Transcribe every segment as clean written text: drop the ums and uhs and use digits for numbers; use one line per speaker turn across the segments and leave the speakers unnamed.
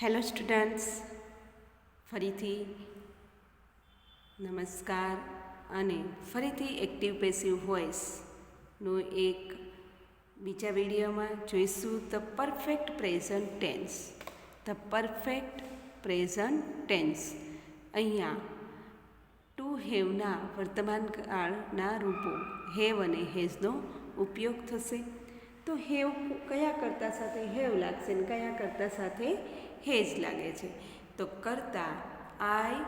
Hello students, ફરીથી નમસ્કાર અને ફરીથી એક્ટિવ પેસિવ વોઇસનું એક બીજા વિડીયોમાં જોઈશું the perfect present tense. The perfect present tense અહીંયા ટુ હેવના વર્તમાન કાળના રૂપો હેવ અને હેઝનો ઉપયોગ થશે. તો હેવ કયા કર્તા સાથે હેવ લાગશે અને કયા કર્તા સાથે હેઝ લાગે છે? તો કર્તા આઈ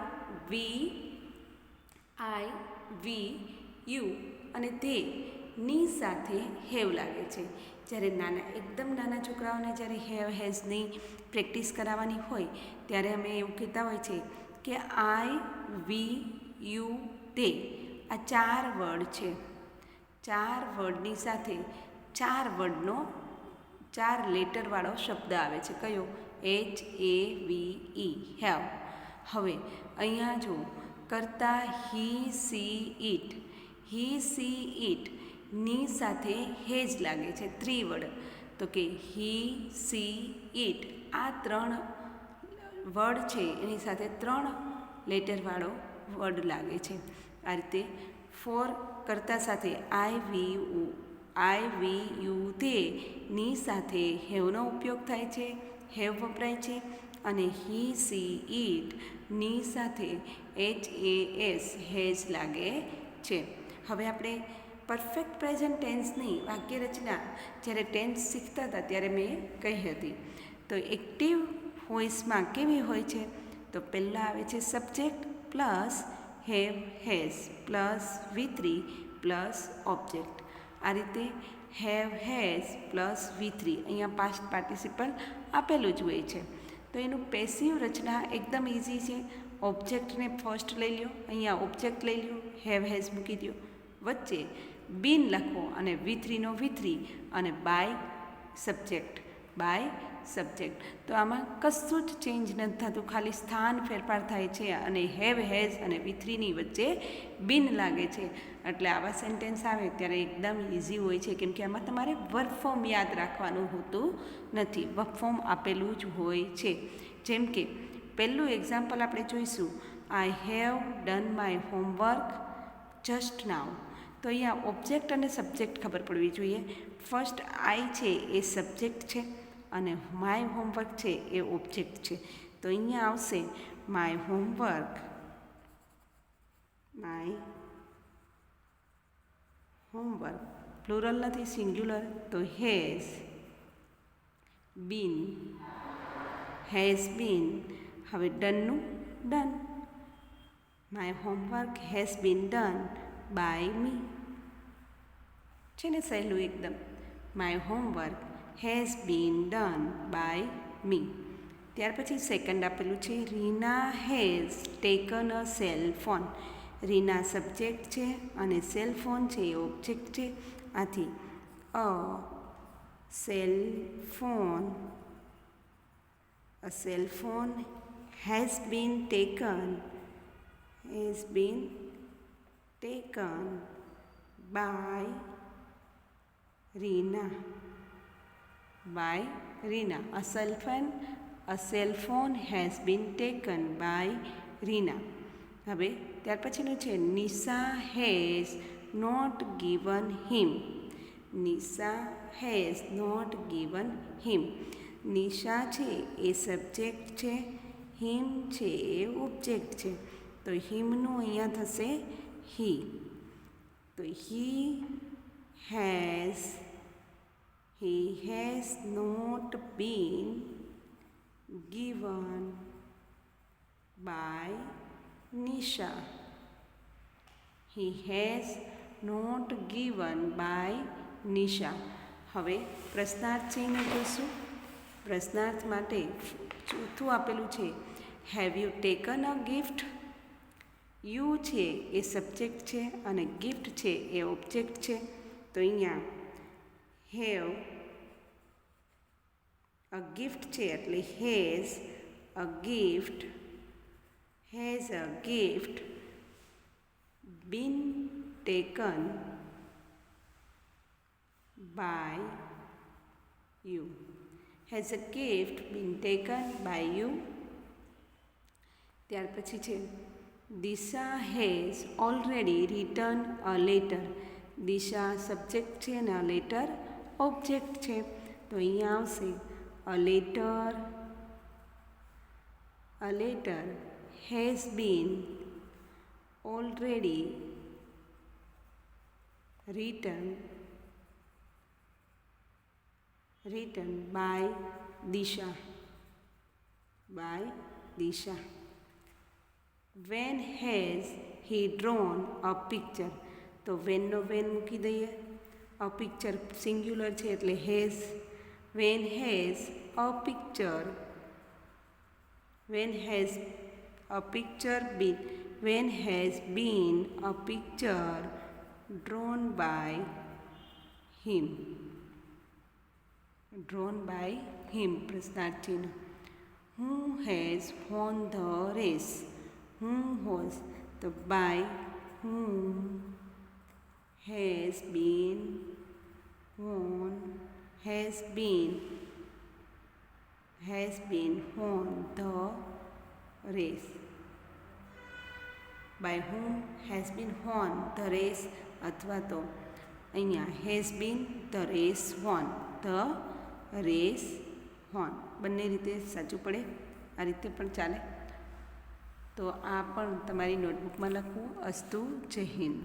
વી યુ અને તે ની સાથે હેવ લાગે છે. જ્યારે એકદમ નાના છોકરાઓને જ્યારે હેવ હેઝની પ્રેક્ટિસ કરાવવાની હોય ત્યારે અમે એવું કહેતા હોય છે કે આઈ વી યુ તે આ 4 વર્ડ છે. 4 વર્ડની સાથે 4 લેટરવાળો શબ્દ આવે છે. કયો? HAVE, have. હવે અહીંયા જો કરતા હી સી ઇટ ની સાથે હેજ લાગે છે 3 વર્ડ. તો કે હી સી ઇટ આ 3 વર્ડ છે એની સાથે 3 લેટરવાળો વર્ડ લાગે છે. આ રીતે 4 કરતા સાથે આઈ વી યુ તે ની સાથે હેવનો ઉપયોગ થાય છે, હેવ વપરાય છે. અને હી સી ઇટ ની સાથે HAS હેઝ લાગે છે. હવે આપણે પરફેક્ટ પ્રેઝન્ટ ટેન્સની વાક્ય રચના જ્યારે ટેન્સ શીખતા હતા ત્યારે મેં કહી હતી. તો એક્ટિવ વોઇસમાં કેવી હોય છે? તો પહેલાં આવે છે subject plus have has plus V3 plus object. આ રીતે હેવ હેઝ પ્લસ V3 અહીંયા પાસ્ટ પાર્ટિસિપલ આપેલું જ હોય છે. તો એનું પેસિવ રચના એકદમ ઇઝી છે. ઓબ્જેક્ટને ફર્સ્ટ લઈ લો, અહીંયા ઓબ્જેક્ટ લઈ લો, હેવ હેઝ મૂકી દો, વચ્ચે બીન લખો અને V3નો V3 અને બાય સબ્જેક્ટ. તો આમાં કશું જ ચેન્જ નથી થતું, ખાલી સ્થાન ફેરફાર થાય છે અને હેવ હેઝ અને V3ની વચ્ચે બીન લાગે છે. એટલે આવા સેન્ટેન્સ આવે ત્યારે એકદમ ઇઝી હોય છે, કેમ કે આમાં તમારે વર્બ ફોર્મ યાદ રાખવાનું હોતું નથી, વર્બ ફોર્મ આપેલું જ હોય છે. જેમ કે પહેલું એક્ઝામ્પલ આપણે જોઈશું, I have done my homework just now. તો અહીંયા ઓબ્જેક્ટ અને સબ્જેક્ટ ખબર પડવી જોઈએ. ફર્સ્ટ આઈ છે એ સબ્જેક્ટ છે અને માય હોમવર્ક છે એ ઓબ્જેક્ટ છે. તો અહીંયા આવશે માય હોમવર્ક પ્લુરલ નથી, સિંગ્યુલર. તો હેઝ બીન. હવે ડનનું done. My homework has been done by me. છે ને સહેલું એકદમ. My homework has been done by me. ત્યાર પછી સેકન્ડ આપેલું છે Rina has taken a cell phone. Rina subject છે અને સેલ ફોન છે એ ઓબ્જેક્ટ છે. આથી a cell phone has been taken by Rina. A cell phone has been taken by Reena. હવે ત્યાર પછીનું છે નિશા હેઝ નોટ ગિવન હિમ. નિશા છે એ સબ્જેક્ટ છે, હિમ છે એ ઓબ્જેક્ટ છે. તો હિમનું અહીંયા થશે હી. તો he has not been given by Nisha. He has not given by Nisha. હવે પ્રશ્નાર્થ ચિહ્ન જોઈશું. પ્રશ્નાર્થ માટે ચોથું આપેલું છે have you taken a gift. You છે એ સબ્જેક્ટ છે અને ગિફ્ટ છે એ ઓબ્જેક્ટ છે. તો અહીંયા હેવ અ ગિફ્ટ છે એટલે has a gift been taken by you. Has a gift been taken by you. ત્યાર પછી છે Disha has already written a letter. Disha subject છે અને અ લેટર ઓબ્જેક્ટ છે. તો અહીંયા આવશે a letter has been already written by Disha. When has he drawn a picture? તો વેનનો વેન મૂકી દઈએ. અ પિક્ચર સિંગ્યુલર છે એટલે has. when has a picture been a picture drawn by him. પ્રશ્નાર્થ ચિહ્ન. who has won the race? who was, તો by whom has been won the race. by whom has been won the race, અથવા તો અહીંયા has been the race won. બંને રીતે સાચું પડે, આ રીતે પણ ચાલે. તો આ પણ તમારી નોટબુકમાં લખવું. અસ્તુ. જય હિન્દ.